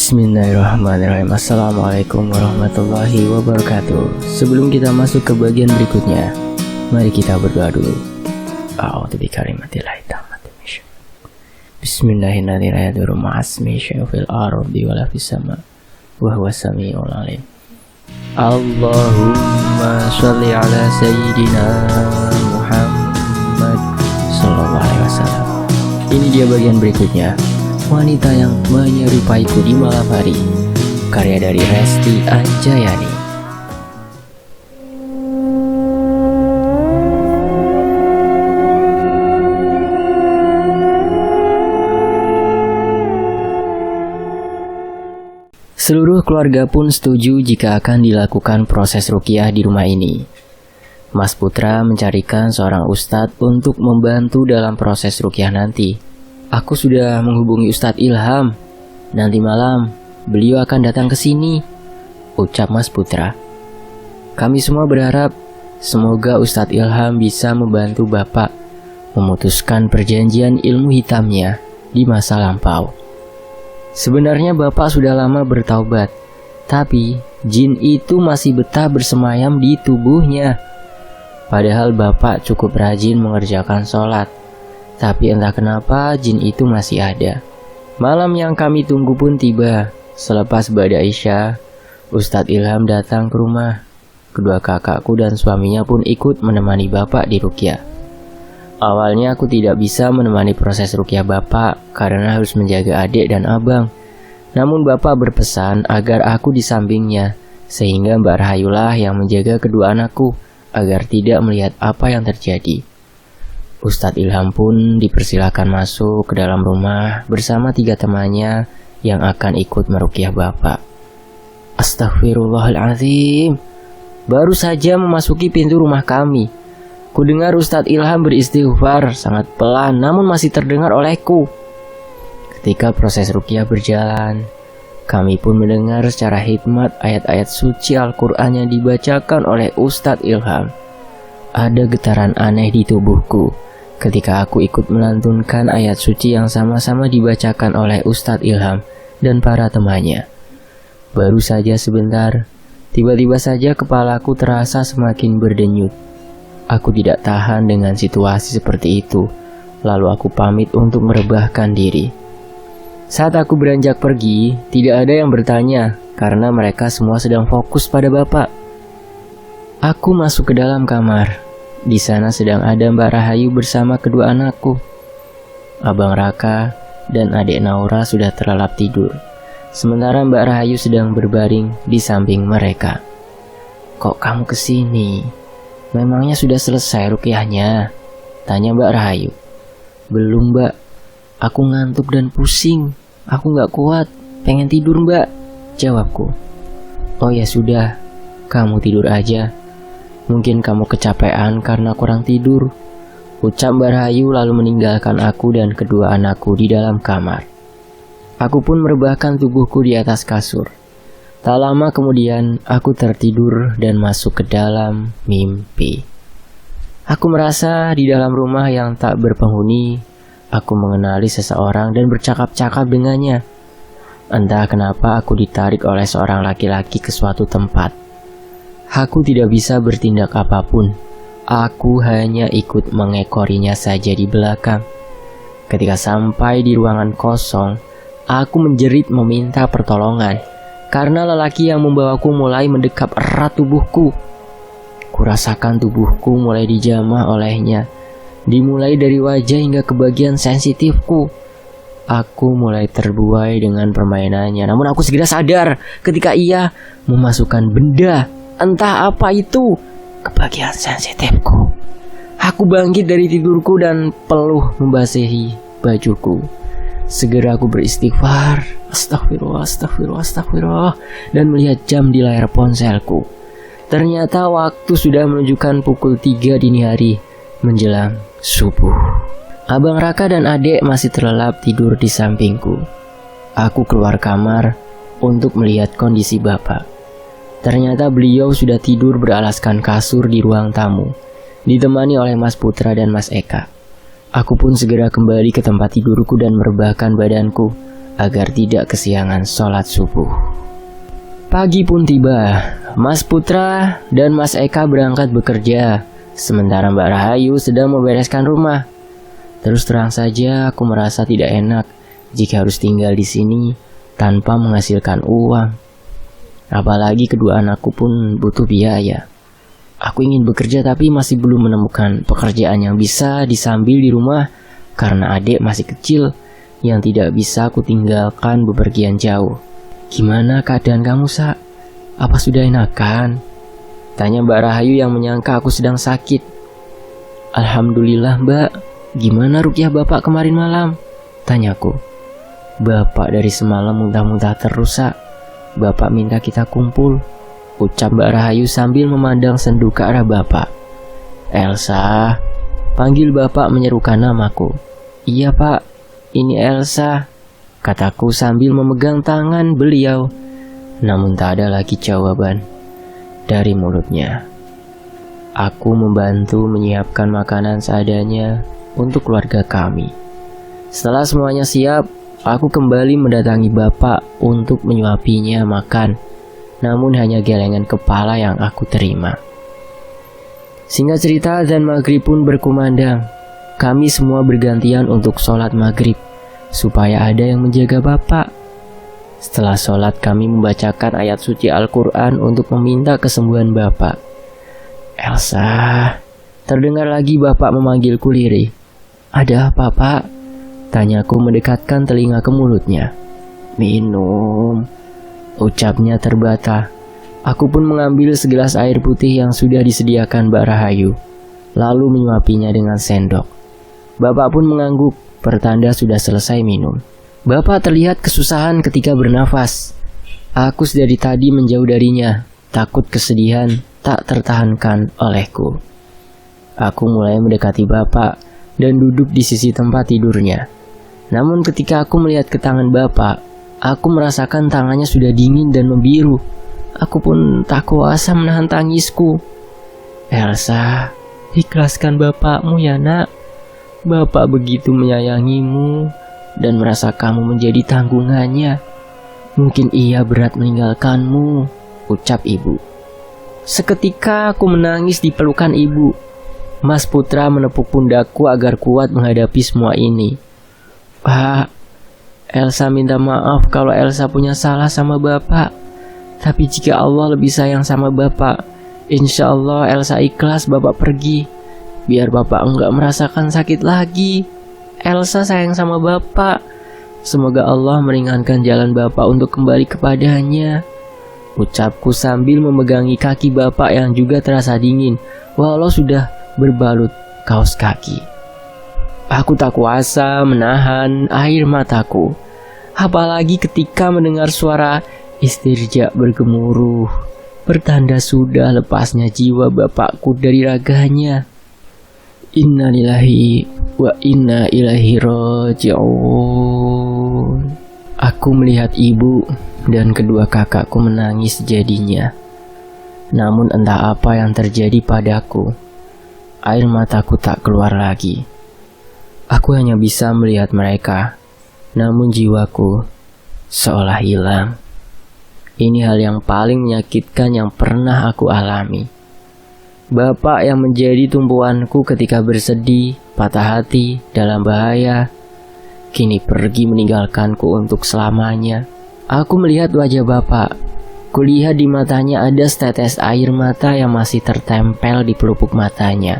Bismillahirrahmanirrahim. Assalamualaikum warahmatullahi wabarakatuh. Sebelum kita masuk ke bagian berikutnya, mari kita berdoa dulu. A'udzu bikalimatillahi tammati min syarri. Bismillahirrahmanirrahim. Ma'asmi fil ardi wala fis sama. Wa huwas samiul alim. Allahumma shalli ala sayyidina Muhammad sallallahu alaihi wasallam. Ini dia bagian berikutnya. Wanita yang menyerupaiku di malam hari, karya dari Resti Anjayani. Seluruh keluarga pun setuju jika akan dilakukan proses ruqyah di rumah ini. Mas Putra mencarikan seorang ustadz untuk membantu dalam proses ruqyah nanti. Aku sudah menghubungi Ustadz Ilham. Nanti malam beliau akan datang ke sini, ucap Mas Putra. Kami semua berharap semoga Ustadz Ilham bisa membantu Bapak memutuskan perjanjian ilmu hitamnya di masa lampau. Sebenarnya Bapak sudah lama bertaubat, tapi jin itu masih betah bersemayam di tubuhnya. Padahal Bapak cukup rajin mengerjakan sholat, tapi entah kenapa jin itu masih ada. Malam yang kami tunggu pun tiba. Selepas ba'da Isya, Ustadz Ilham datang ke rumah. Kedua kakakku dan suaminya pun ikut menemani Bapak di ruqyah. Awalnya aku tidak bisa menemani proses ruqyah Bapak karena harus menjaga adik dan abang. Namun Bapak berpesan agar aku di sampingnya, sehingga Mbak Rahayulah yang menjaga kedua anakku agar tidak melihat apa yang terjadi. Ustadz Ilham pun dipersilakan masuk ke dalam rumah bersama 3 temannya yang akan ikut meruqyah Bapak. Astaghfirullahaladzim. Baru saja memasuki pintu rumah kami, kudengar Ustadz Ilham beristighfar sangat pelan namun masih terdengar olehku. Ketika proses ruqyah berjalan, kami pun mendengar secara hikmat ayat-ayat suci Al-Quran yang dibacakan oleh Ustadz Ilham. Ada getaran aneh di tubuhku ketika aku ikut melantunkan ayat suci yang sama-sama dibacakan oleh Ustadz Ilham dan para temannya. Baru saja sebentar, tiba-tiba saja kepalaku terasa semakin berdenyut. Aku tidak tahan dengan situasi seperti itu, lalu aku pamit untuk merebahkan diri. Saat aku beranjak pergi, tidak ada yang bertanya karena mereka semua sedang fokus pada Bapak. Aku masuk ke dalam kamar. Di sana sedang ada Mbak Rahayu bersama kedua anakku. Abang Raka dan adik Naura sudah terlelap tidur, sementara Mbak Rahayu sedang berbaring di samping mereka. Kok kamu kesini? Memangnya sudah selesai ruqyahnya? Tanya Mbak Rahayu. Belum Mbak, aku ngantuk dan pusing. Aku gak kuat, pengen tidur Mbak, jawabku. Oh ya sudah, kamu tidur aja. Mungkin kamu kecapean karena kurang tidur, ucap Mbak Rahayu lalu meninggalkan aku dan kedua anakku di dalam kamar. Aku pun merebahkan tubuhku di atas kasur. Tak lama kemudian aku tertidur dan masuk ke dalam mimpi. Aku merasa di dalam rumah yang tak berpenghuni, aku mengenali seseorang dan bercakap-cakap dengannya. Entah kenapa aku ditarik oleh seorang laki-laki ke suatu tempat. Aku tidak bisa bertindak apapun. Aku hanya ikut mengekorinya saja di belakang. Ketika sampai di ruangan kosong, aku menjerit meminta pertolongan karena lelaki yang membawaku mulai mendekap erat tubuhku. Kurasakan tubuhku mulai dijamah olehnya, dimulai dari wajah hingga ke bagian sensitifku. Aku mulai terbuai dengan permainannya, namun aku segera sadar ketika ia memasukkan benda, entah apa itu, ke bagian sensitifku. Aku bangkit dari tidurku dan peluh membasahi bajuku. Segera aku beristighfar, astagfirullah, astagfirullah, astagfirullah, dan melihat jam di layar ponselku. Ternyata waktu sudah menunjukkan pukul 3 dini hari menjelang subuh. Abang Raka dan adik masih terlelap tidur di sampingku. Aku keluar kamar untuk melihat kondisi Bapak. Ternyata beliau sudah tidur beralaskan kasur di ruang tamu, ditemani oleh Mas Putra dan Mas Eka. Aku pun segera kembali ke tempat tidurku dan merebahkan badanku agar tidak kesiangan sholat subuh. Pagi pun tiba, Mas Putra dan Mas Eka berangkat bekerja, sementara Mbak Rahayu sedang membereskan rumah. Terus terang saja aku merasa tidak enak jika harus tinggal di sini tanpa menghasilkan uang. Apalagi kedua anakku pun butuh biaya. Aku ingin bekerja tapi masih belum menemukan pekerjaan yang bisa disambil di rumah karena adik masih kecil yang tidak bisa aku tinggalkan bepergian jauh. Gimana keadaan kamu, Sa? Apa sudah enakan? Tanya Mbak Rahayu yang menyangka aku sedang sakit. Alhamdulillah, Mbak. Gimana rukyah Bapak kemarin malam? Tanyaku. Bapak dari semalam muntah-muntah terus, Sa. Bapak minta kita kumpul, ucap Mbak Rahayu sambil memandang sendu ke arah Bapak. Elsa, panggil Bapak menyerukan namaku. Iya, Pak, ini Elsa, kataku sambil memegang tangan beliau. Namun tak ada lagi jawaban dari mulutnya. Aku membantu menyiapkan makanan seadanya untuk keluarga kami. Setelah semuanya siap, aku kembali mendatangi Bapak untuk menyuapinya makan. Namun hanya gelengan kepala yang aku terima. Singkat cerita, azan maghrib pun berkumandang. Kami semua bergantian untuk sholat maghrib, supaya ada yang menjaga Bapak. Setelah sholat kami membacakan ayat suci Al-Quran untuk meminta kesembuhan Bapak. Elsa, terdengar lagi Bapak memanggilku lirih. Ada apa, Pak? Tanyaku mendekatkan telinga ke mulutnya. Minum, ucapnya terbata. Aku pun mengambil segelas air putih yang sudah disediakan Mbak Rahayu, lalu menyuapinya dengan sendok. Bapak pun mengangguk, pertanda sudah selesai minum. Bapak terlihat kesusahan ketika bernafas. Aku dari tadi menjauh darinya, takut kesedihan tak tertahankan olehku. Aku mulai mendekati Bapak dan duduk di sisi tempat tidurnya. Namun ketika aku melihat ke tangan Bapak, aku merasakan tangannya sudah dingin dan membiru. Aku pun tak kuasa menahan tangisku. Elsa, ikhlaskan Bapakmu ya, Nak. Bapak begitu menyayangimu dan merasa kamu menjadi tanggungannya. Mungkin ia berat meninggalkanmu, ucap ibu. Seketika aku menangis di pelukan ibu. Mas Putra menepuk pundakku agar kuat menghadapi semua ini. Pak, Elsa minta maaf kalau Elsa punya salah sama Bapak. Tapi jika Allah lebih sayang sama Bapak, insya Allah Elsa ikhlas Bapak pergi. Biar Bapak enggak merasakan sakit lagi. Elsa sayang sama Bapak. Semoga Allah meringankan jalan Bapak untuk kembali kepadanya, ucapku sambil memegangi kaki Bapak yang juga terasa dingin, walau sudah berbalut kaos kaki. Aku tak kuasa menahan air mataku, apalagi ketika mendengar suara istirja bergemuruh, pertanda sudah lepasnya jiwa Bapakku dari raganya. Innalillahi wa inna ilaihi raji'un. Aku melihat ibu dan kedua kakakku menangis jadinya. Namun entah apa yang terjadi padaku, air mataku tak keluar lagi. Aku hanya bisa melihat mereka, namun jiwaku seolah hilang. Ini hal yang paling menyakitkan yang pernah aku alami. Bapak yang menjadi tumpuanku ketika bersedih, patah hati, dalam bahaya, kini pergi meninggalkanku untuk selamanya. Aku melihat wajah Bapak. Kulihat di matanya ada setetes air mata yang masih tertempel di pelupuk matanya.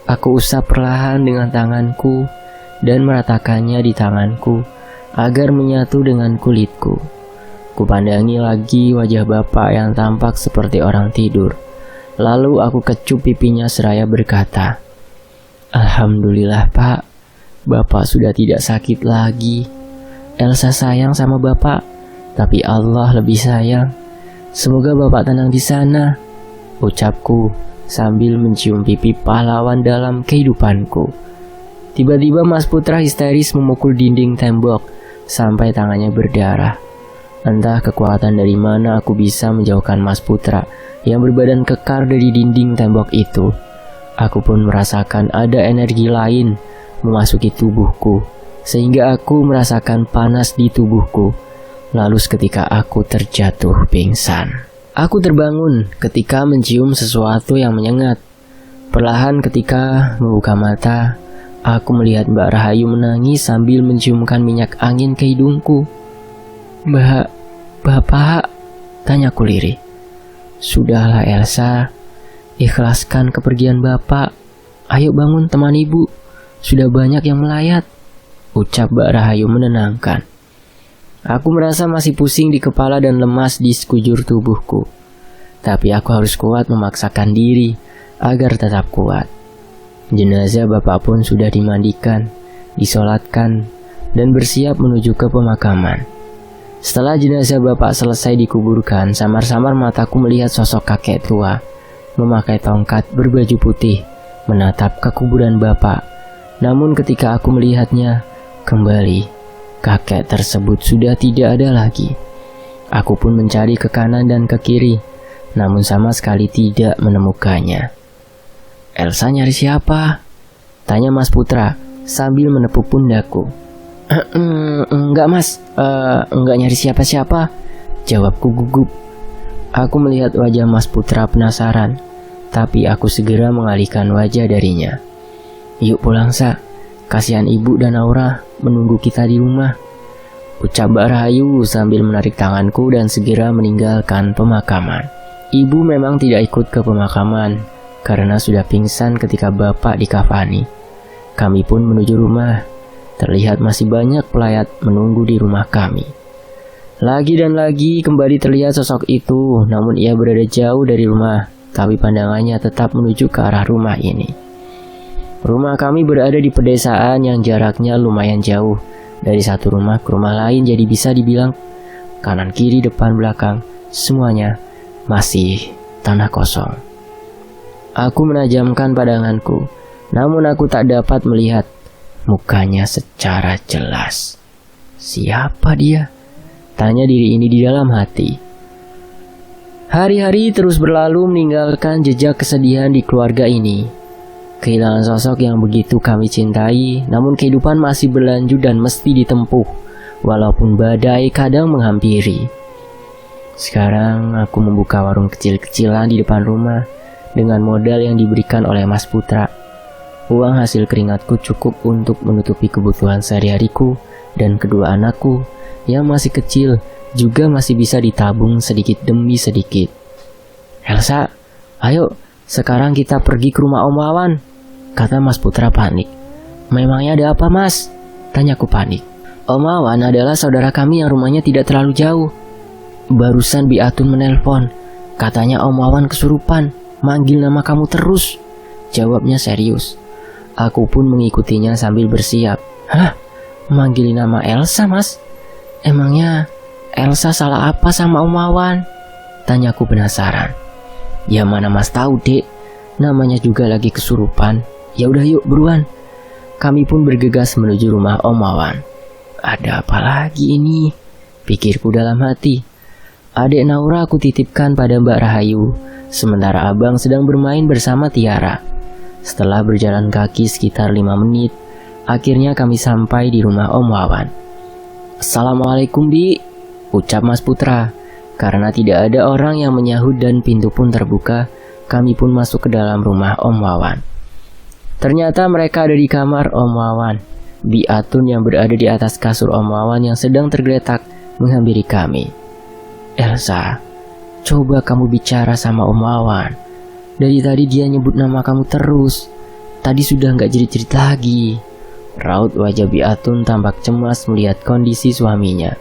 Aku usap perlahan dengan tanganku dan meratakannya di tanganku agar menyatu dengan kulitku. Kupandangi lagi wajah Bapak yang tampak seperti orang tidur. Lalu aku kecup pipinya seraya berkata, Alhamdulillah Pak, Bapak sudah tidak sakit lagi. Elsa sayang sama Bapak, tapi Allah lebih sayang. Semoga Bapak tenang di sana, ucapku sambil mencium pipi pahlawan dalam kehidupanku. Tiba-tiba Mas Putra histeris memukul dinding tembok sampai tangannya berdarah. Entah kekuatan dari mana aku bisa menjauhkan Mas Putra yang berbadan kekar dari dinding tembok itu. Aku pun merasakan ada energi lain memasuki tubuhku sehingga aku merasakan panas di tubuhku. Lalu seketika aku terjatuh pingsan. Aku terbangun ketika mencium sesuatu yang menyengat. Perlahan ketika membuka mata, aku melihat Mbak Rahayu menangis sambil menciumkan minyak angin ke hidungku. Bapak, tanyaku lirih. Sudahlah Elsa, ikhlaskan kepergian Bapak. Ayo bangun teman Ibu, sudah banyak yang melayat, ucap Mbak Rahayu menenangkan. Aku merasa masih pusing di kepala dan lemas di sekujur tubuhku. Tapi aku harus kuat memaksakan diri agar tetap kuat. Jenazah Bapak pun sudah dimandikan, disolatkan, dan bersiap menuju ke pemakaman. Setelah jenazah Bapak selesai dikuburkan, samar-samar mataku melihat sosok kakek tua, memakai tongkat berbaju putih, menatap ke kuburan Bapak. Namun ketika aku melihatnya kembali, kakek tersebut sudah tidak ada lagi. Aku pun mencari ke kanan dan ke kiri, namun sama sekali tidak menemukannya. Elsa nyari siapa? Tanya Mas Putra sambil menepuk pundakku. Enggak Mas, enggak nyari siapa-siapa, jawabku gugup. Aku melihat wajah Mas Putra penasaran, tapi aku segera mengalihkan wajah darinya. Yuk pulang Sa, kasihan Ibu dan Aura menunggu kita di rumah, ucap Mbak Rahayu sambil menarik tanganku dan segera meninggalkan pemakaman. Ibu memang tidak ikut ke pemakaman karena sudah pingsan ketika Bapak dikafani. Kami pun menuju rumah. Terlihat masih banyak pelayat menunggu di rumah kami. Lagi dan lagi kembali terlihat sosok itu, namun ia berada jauh dari rumah, tapi pandangannya tetap menuju ke arah rumah ini. Rumah kami berada di pedesaan yang jaraknya lumayan jauh. Dari satu rumah ke rumah lain, jadi bisa dibilang kanan kiri depan belakang semuanya masih tanah kosong. Aku menajamkan pandanganku, namun aku tak dapat melihat mukanya secara jelas. Siapa dia? Tanya diri ini di dalam hati. Hari-hari terus berlalu meninggalkan jejak kesedihan di keluarga ini. Kehilangan sosok yang begitu kami cintai, namun kehidupan masih berlanjut dan mesti ditempuh, walaupun badai kadang menghampiri. Sekarang aku membuka warung kecil-kecilan di depan rumah dengan modal yang diberikan oleh Mas Putra. Uang hasil keringatku cukup untuk menutupi kebutuhan sehari-hariku dan kedua anakku yang masih kecil juga masih bisa ditabung sedikit demi sedikit. Elsa, ayo sekarang kita pergi ke rumah Om Wawan, kata Mas Putra panik. Memangnya ada apa Mas? Tanyaku panik. Om Wawan adalah saudara kami yang rumahnya tidak terlalu jauh. Barusan Bi Atun menelpon, katanya Om Wawan kesurupan, manggil nama kamu terus, jawabnya serius. Aku pun mengikutinya sambil bersiap. Hah? Manggilin nama Elsa Mas? Emangnya Elsa salah apa sama Om Wawan? Tanyaku penasaran. Ya mana Mas tahu Dek, namanya juga lagi kesurupan. Ya udah yuk buruan. Kami pun bergegas menuju rumah Om Wawan. Ada apa lagi ini? Pikirku dalam hati. Adik Naura aku titipkan pada Mbak Rahayu, sementara abang sedang bermain bersama Tiara. Setelah berjalan kaki sekitar 5 menit, akhirnya kami sampai di rumah Om Wawan. Assalamualaikum Bi, ucap Mas Putra. Karena tidak ada orang yang menyahut dan pintu pun terbuka, kami pun masuk ke dalam rumah Om Wawan. Ternyata mereka ada di kamar Om Wawan. Bi Atun yang berada di atas kasur Om Wawan yang sedang tergeletak menghampiri kami. Elsa, coba kamu bicara sama Om Wawan. Dari tadi dia nyebut nama kamu terus. Tadi sudah gak jerit-jerit lagi. Raut wajah Bi Atun tampak cemas melihat kondisi suaminya.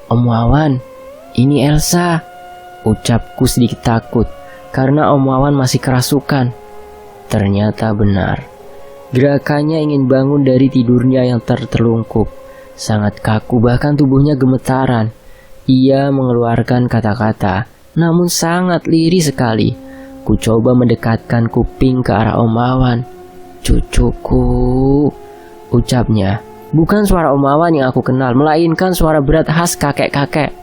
Om Wawan, ini Elsa, ucapku sedikit takut karena Om Wawan masih kerasukan. Ternyata benar. Gerakannya ingin bangun dari tidurnya yang tertelungkup. Sangat kaku, bahkan tubuhnya gemetaran. Ia mengeluarkan kata-kata, namun sangat lirih sekali. Ku coba mendekatkan kuping ke arah Om Wawan. Cucuku, ucapnya. Bukan suara Om Wawan yang aku kenal, melainkan suara berat khas kakek-kakek.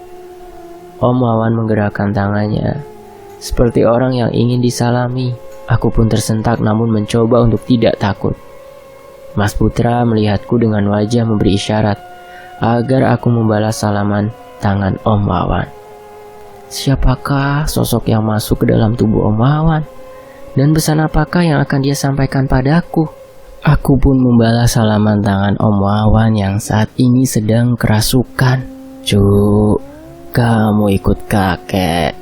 Om Wawan menggerakkan tangannya, seperti orang yang ingin disalami. Aku pun tersentak namun mencoba untuk tidak takut. Mas Putra melihatku dengan wajah memberi isyarat agar aku membalas salaman tangan Om Wawan. Siapakah sosok yang masuk ke dalam tubuh Om Wawan? Dan pesan apakah yang akan dia sampaikan padaku? Aku pun membalas salaman tangan Om Wawan yang saat ini sedang kerasukan. Cuk, kamu ikut kakek.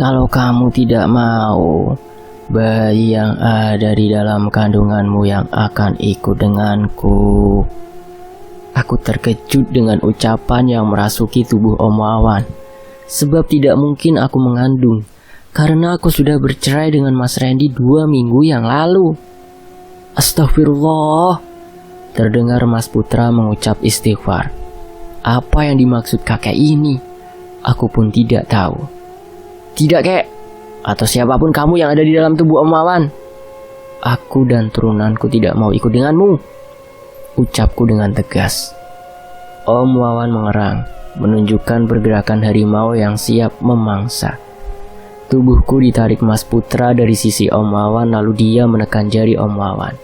Kalau kamu tidak mau, bayi yang ada di dalam kandunganmu yang akan ikut denganku. Aku terkejut dengan ucapan yang merasuki tubuh Om Wawan. Sebab tidak mungkin aku mengandung, karena aku sudah bercerai dengan Mas Randy 2 minggu yang lalu. Astagfirullah. Terdengar Mas Putra mengucap istighfar. Apa yang dimaksud kakek ini? Aku pun tidak tahu. Tidak, kek. Atau siapapun kamu yang ada di dalam tubuh Om Wawan. Aku dan turunanku tidak mau ikut denganmu, ucapku dengan tegas. Om Wawan mengerang, menunjukkan pergerakan harimau yang siap memangsa. Tubuhku ditarik Mas Putra dari sisi Om Wawan, lalu dia menekan jari Om Wawan.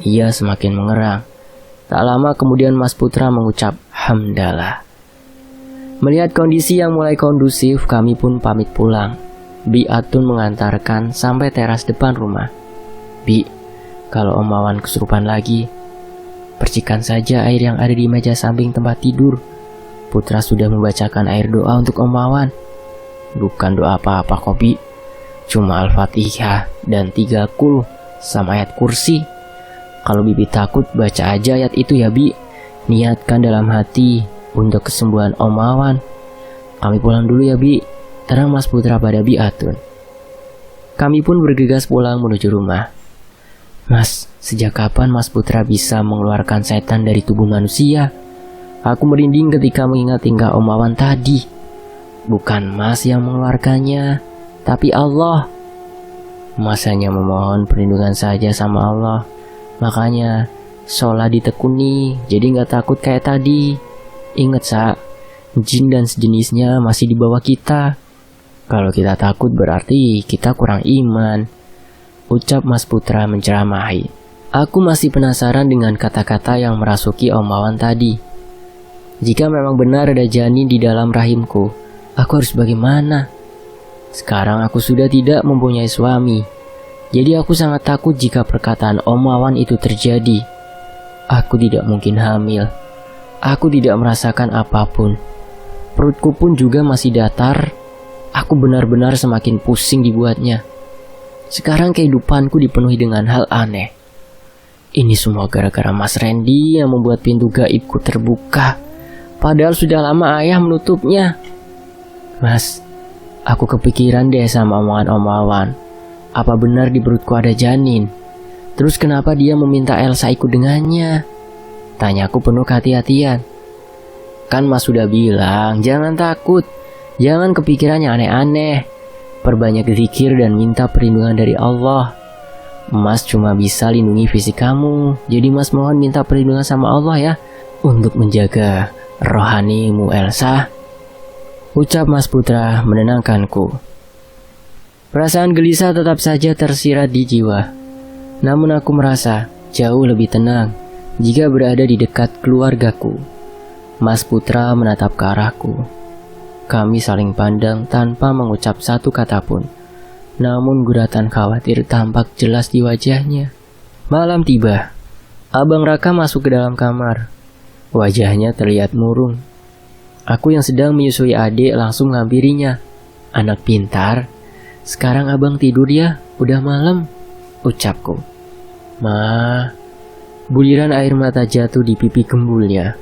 Ia semakin mengerang. Tak lama kemudian Mas Putra mengucap hamdalah. Melihat kondisi yang mulai kondusif, kami pun pamit pulang. Bi Atun mengantarkan sampai teras depan rumah. Bi, kalau Om Wawan kesurupan lagi, percikan saja air yang ada di meja samping tempat tidur. Putra sudah membacakan air doa untuk Om Wawan. Bukan doa apa-apa kok, Bi. Cuma Al-Fatihah dan 3 qul sama ayat kursi. Kalau Bibi takut, baca aja ayat itu ya, Bi. Niatkan dalam hati untuk kesembuhan Om Wawan. Kami pulang dulu ya, Bi. Terang Mas Putra pada Bi Atun. Kami pun bergegas pulang menuju rumah. Mas, sejak kapan Mas Putra bisa mengeluarkan setan dari tubuh manusia? Aku merinding ketika mengingat tingkah Om Wawan tadi. Bukan Mas yang mengeluarkannya, tapi Allah. Mas hanya memohon perlindungan saja sama Allah. Makanya sholat ditekuni, jadi gak takut kayak tadi. Ingat, Sa, jin dan sejenisnya masih di bawah kita. Kalau kita takut berarti kita kurang iman, ucap Mas Putra menceramahi. Aku masih penasaran dengan kata-kata yang merasuki Om Wawan tadi. Jika memang benar ada janin di dalam rahimku, aku harus bagaimana? Sekarang aku sudah tidak mempunyai suami, jadi aku sangat takut jika perkataan Om Wawan itu terjadi. Aku tidak mungkin hamil. Aku tidak merasakan apapun. Perutku pun juga masih datar. Aku benar-benar semakin pusing dibuatnya. Sekarang kehidupanku dipenuhi dengan hal aneh. Ini semua gara-gara Mas Randy yang membuat pintu gaibku terbuka. Padahal sudah lama ayah menutupnya. Mas, aku kepikiran deh sama omongan Om Wawan. Apa benar di perutku ada janin? Terus kenapa dia meminta Elsa ikut dengannya? Tanyaku penuh kehati-hatian. Kan Mas sudah bilang, jangan takut. Jangan kepikiran yang aneh-aneh. Perbanyak zikir dan minta perlindungan dari Allah. Mas cuma bisa lindungi fisik kamu. Jadi Mas mohon minta perlindungan sama Allah ya, untuk menjaga rohanimu Elsa, ucap Mas Putra menenangkanku. Perasaan gelisah tetap saja tersirat di jiwa. Namun aku merasa jauh lebih tenang jika berada di dekat keluargaku. Mas Putra menatap ke arahku. Kami saling pandang tanpa mengucap satu kata pun. Namun guratan khawatir tampak jelas di wajahnya. Malam tiba. Abang Raka masuk ke dalam kamar. Wajahnya terlihat murung. Aku yang sedang menyusui adik langsung menghampirinya. Anak pintar. Sekarang abang tidur ya, udah malam, ucapku. Ma, buliran air mata jatuh di pipi gembulnya.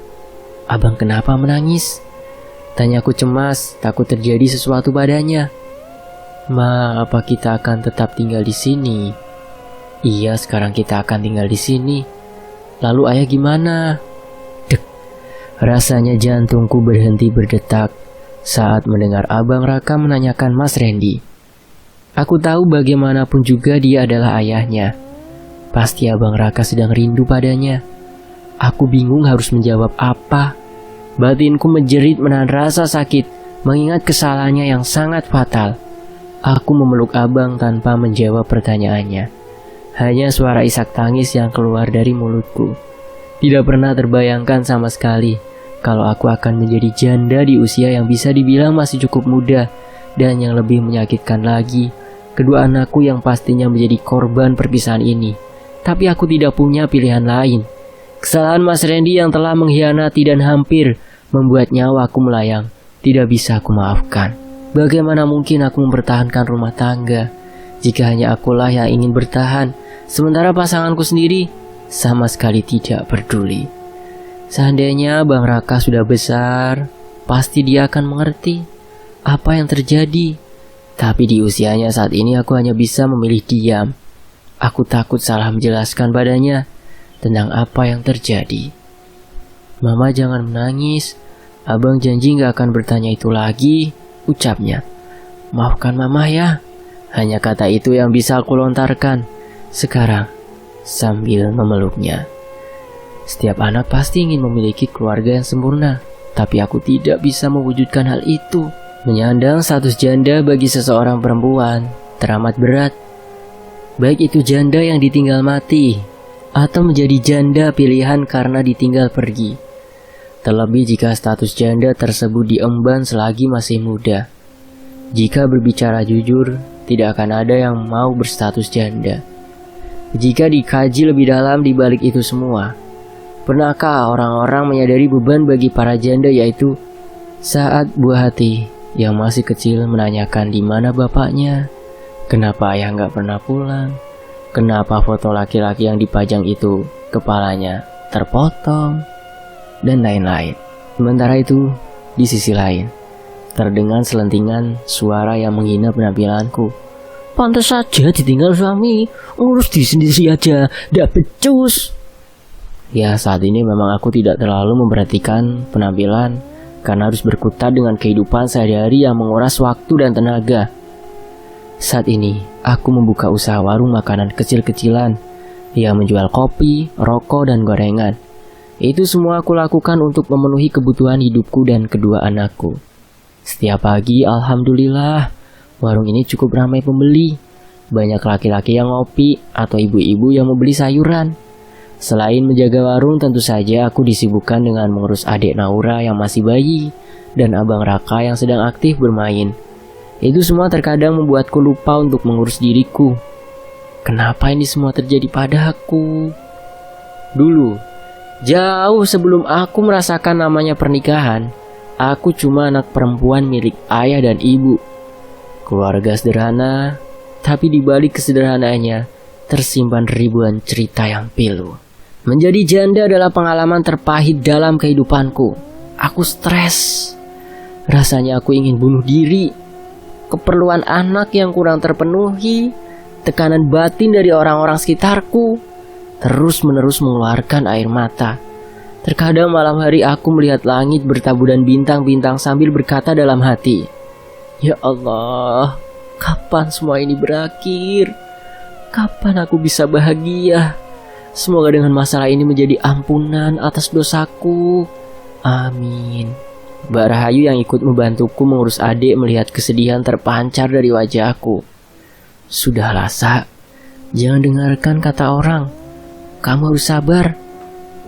Abang kenapa menangis? Tanyaku cemas, takut terjadi sesuatu padanya. Ma, apa kita akan tetap tinggal di sini? Iya, sekarang kita akan tinggal di sini. Lalu ayah gimana? Dek, rasanya jantungku berhenti berdetak saat mendengar Abang Raka menanyakan Mas Randy. Aku tahu bagaimanapun juga dia adalah ayahnya. Pasti Abang Raka sedang rindu padanya. Aku bingung harus menjawab apa. Batinku menjerit menahan rasa sakit mengingat kesalahannya yang sangat fatal. Aku memeluk abang tanpa menjawab pertanyaannya. Hanya suara isak tangis yang keluar dari mulutku. Tidak pernah terbayangkan sama sekali kalau aku akan menjadi janda di usia yang bisa dibilang masih cukup muda. Dan yang lebih menyakitkan lagi, kedua anakku yang pastinya menjadi korban perpisahan ini. Tapi aku tidak punya pilihan lain. Kesalahan Mas Randy yang telah mengkhianati dan hampir membuat nyawaku melayang tidak bisa aku maafkan. Bagaimana mungkin aku mempertahankan rumah tangga jika hanya akulah yang ingin bertahan, sementara pasanganku sendiri sama sekali tidak peduli. Seandainya Bang Raka sudah besar, pasti dia akan mengerti apa yang terjadi. Tapi di usianya saat ini aku hanya bisa memilih diam. Aku takut salah menjelaskan padanya tentang apa yang terjadi. Mama jangan menangis, abang janji gak akan bertanya itu lagi, ucapnya. Maafkan mama ya. Hanya kata itu yang bisa aku lontarkan sekarang sambil memeluknya. Setiap anak pasti ingin memiliki keluarga yang sempurna, tapi aku tidak bisa mewujudkan hal itu. Menyandang status janda bagi seseorang perempuan teramat berat. Baik itu janda yang ditinggal mati atau menjadi janda pilihan karena ditinggal pergi. Terlebih jika status janda tersebut diemban selagi masih muda. Jika berbicara jujur, tidak akan ada yang mau berstatus janda. Jika dikaji lebih dalam di balik itu semua, pernahkah orang-orang menyadari beban bagi para janda, yaitu saat buah hati yang masih kecil menanyakan di mana bapaknya, kenapa ayah nggak pernah pulang, kenapa foto laki-laki yang dipajang itu kepalanya terpotong, dan lain-lain. Sementara itu, di sisi lain, terdengar selentingan suara yang menghina penampilanku. Pantas saja ditinggal suami, ngurus diri sendiri aja, ndak becus. Ya, saat ini memang aku tidak terlalu memperhatikan penampilan karena harus berkutat dengan kehidupan sehari-hari yang menguras waktu dan tenaga. Saat ini, aku membuka usaha warung makanan kecil-kecilan yang menjual kopi, rokok, dan gorengan. Itu semua aku lakukan untuk memenuhi kebutuhan hidupku dan kedua anakku. Setiap pagi, alhamdulillah, warung ini cukup ramai pembeli. Banyak laki-laki yang ngopi atau ibu-ibu yang membeli sayuran. Selain menjaga warung, tentu saja aku disibukkan dengan mengurus adik Naura yang masih bayi dan abang Raka yang sedang aktif bermain. Itu semua terkadang membuatku lupa untuk mengurus diriku. Kenapa ini semua terjadi padaku? Dulu, jauh sebelum aku merasakan namanya pernikahan, aku cuma anak perempuan milik ayah dan ibu. Keluarga sederhana, tapi di balik kesederhanaannya tersimpan ribuan cerita yang pilu. Menjadi janda adalah pengalaman terpahit dalam kehidupanku. Aku stres. Rasanya aku ingin bunuh diri. Keperluan anak yang kurang terpenuhi, tekanan batin dari orang-orang sekitarku, terus-menerus mengeluarkan air mata. Terkadang malam hari aku melihat langit bertaburan bintang-bintang sambil berkata dalam hati, ya Allah, kapan semua ini berakhir? Kapan aku bisa bahagia? Semoga dengan masalah ini menjadi ampunan atas dosaku. Amin. Mbak Rahayu yang ikut membantuku mengurus adik melihat kesedihan terpancar dari wajahku. Sudahlah, Sa. Jangan dengarkan kata orang. Kamu harus sabar,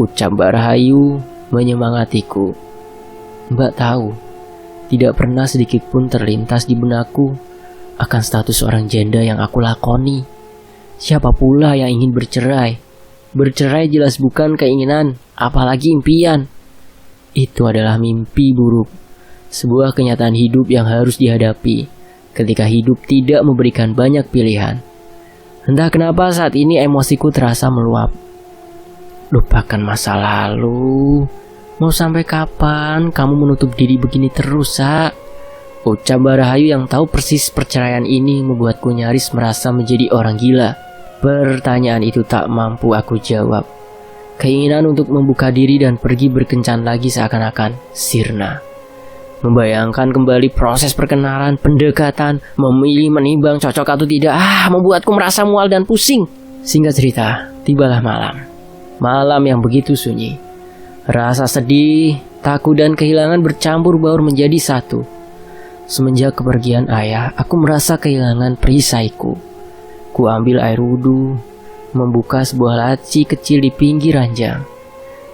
ucap Mbak Rahayu menyemangatiku. Mbak tahu, tidak pernah sedikit pun terlintas di benakku akan status seorang janda yang aku lakoni. Siapa pula yang ingin bercerai? Bercerai jelas bukan keinginan, apalagi impian. Itu adalah mimpi buruk, sebuah kenyataan hidup yang harus dihadapi ketika hidup tidak memberikan banyak pilihan. Entah kenapa saat ini emosiku terasa meluap. Lupakan masa lalu. Mau sampai kapan kamu menutup diri begini terus, Sa? Ucap Mbak Rahayu yang tahu persis perceraian ini membuatku nyaris merasa menjadi orang gila. Pertanyaan itu tak mampu aku jawab. Keinginan untuk membuka diri dan pergi berkencan lagi seakan-akan sirna. Membayangkan kembali proses perkenalan, pendekatan, memilih, menimbang, cocok atau tidak, membuatku merasa mual dan pusing. Singkat cerita, tibalah malam. Malam yang begitu sunyi. Rasa sedih, takut dan kehilangan bercampur baur menjadi satu. Semenjak kepergian ayah, aku merasa kehilangan perisaiku. Ku ambil air wudhu, membuka sebuah laci kecil di pinggir ranjang.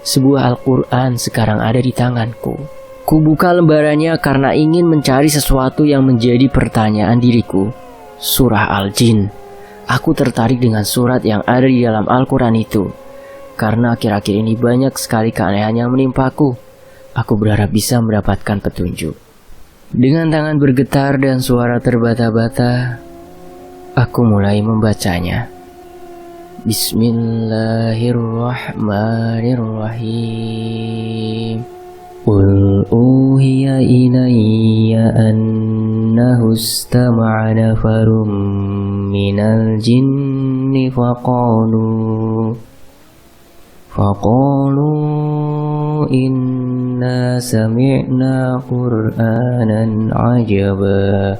Sebuah Al-Quran sekarang ada di tanganku. Ku buka lembarannya karena ingin mencari sesuatu yang menjadi pertanyaan diriku. Surah Al-Jin. Aku tertarik dengan surat yang ada di dalam Al-Quran itu. Karena akhir-akhir ini banyak sekali keanehan yang menimpaku. Aku berharap bisa mendapatkan petunjuk. Dengan tangan bergetar dan suara terbata-bata, aku mulai membacanya. Bismillahirrahmanirrahim. Qul uhiya ilayya annahu istama'a nafarum minal jinni faqalu inna sami'na qur'anan ajaba.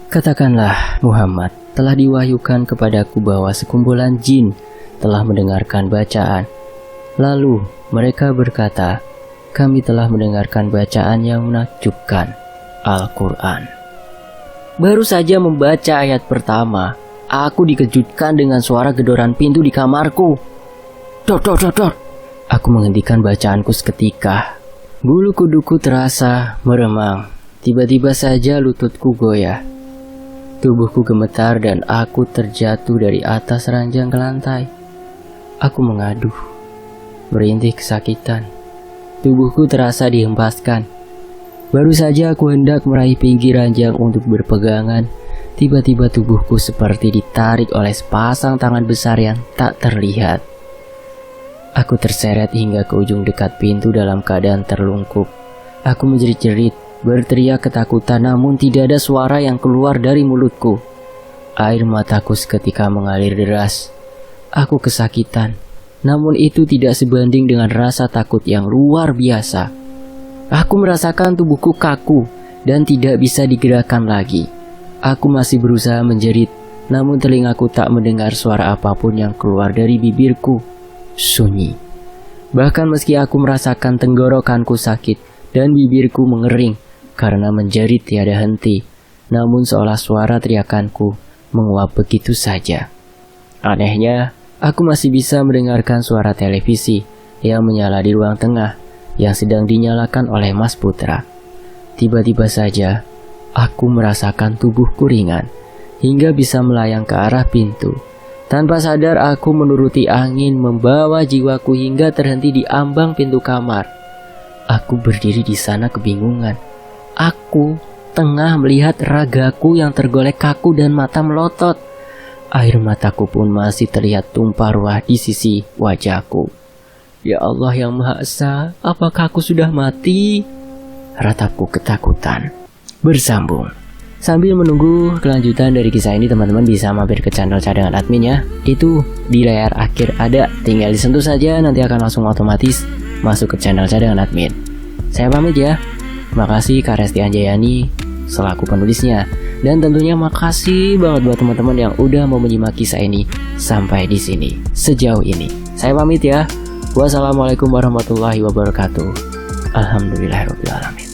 Katakanlah, Muhammad, telah diwahyukan kepadaku bahwa sekumpulan jin telah mendengarkan bacaan. Lalu mereka berkata, kami telah mendengarkan bacaan yang menakjubkan, Al-Quran. Baru saja membaca ayat pertama, aku dikejutkan dengan suara gedoran pintu di kamarku. Dor, dor, dor, dor. Aku menghentikan bacaanku seketika. Bulu kuduku terasa meremang. Tiba-tiba saja lututku goyah. Tubuhku gemetar dan aku terjatuh dari atas ranjang ke lantai. Aku mengaduh, merintih kesakitan. Tubuhku terasa dihempaskan. Baru saja aku hendak meraih pinggir ranjang untuk berpegangan. Tiba-tiba tubuhku seperti ditarik oleh sepasang tangan besar yang tak terlihat. Aku terseret hingga ke ujung dekat pintu dalam keadaan terlungkup. Aku menjerit-jerit, berteriak ketakutan, namun tidak ada suara yang keluar dari mulutku. Air mataku seketika mengalir deras. Aku kesakitan, namun itu tidak sebanding dengan rasa takut yang luar biasa. Aku merasakan tubuhku kaku dan tidak bisa digerakkan lagi. Aku masih berusaha menjerit, namun telingaku tak mendengar suara apapun yang keluar dari bibirku. Sunyi. Bahkan meski aku merasakan tenggorokanku sakit dan bibirku mengering karena menjerit tiada henti, namun seolah suara teriakanku menguap begitu saja. Anehnya, aku masih bisa mendengarkan suara televisi yang menyala di ruang tengah yang sedang dinyalakan oleh Mas Putra. Tiba-tiba saja, aku merasakan tubuhku ringan hingga bisa melayang ke arah pintu. Tanpa sadar aku menuruti angin membawa jiwaku hingga terhenti di ambang pintu kamar. Aku berdiri di sana kebingungan. Aku tengah melihat ragaku yang tergolek kaku dan mata melotot. Air mataku pun masih terlihat tumpah ruah di sisi wajahku. Ya Allah yang Maha Esa, apakah aku sudah mati? Ratapku ketakutan. Bersambung. Sambil menunggu kelanjutan dari kisah ini, teman-teman bisa mampir ke channel cadangan admin ya. Itu di layar akhir ada, tinggal disentuh saja nanti akan langsung otomatis masuk ke channel cadangan admin. Saya pamit ya. Makasih Kak Resti Anjayani selaku penulisnya. Dan tentunya makasih banget buat teman-teman yang udah mau menyimak kisah ini sampai di sini sejauh ini. Saya pamit ya. Wassalamualaikum warahmatullahi wabarakatuh. Alhamdulillahirobbilalamin.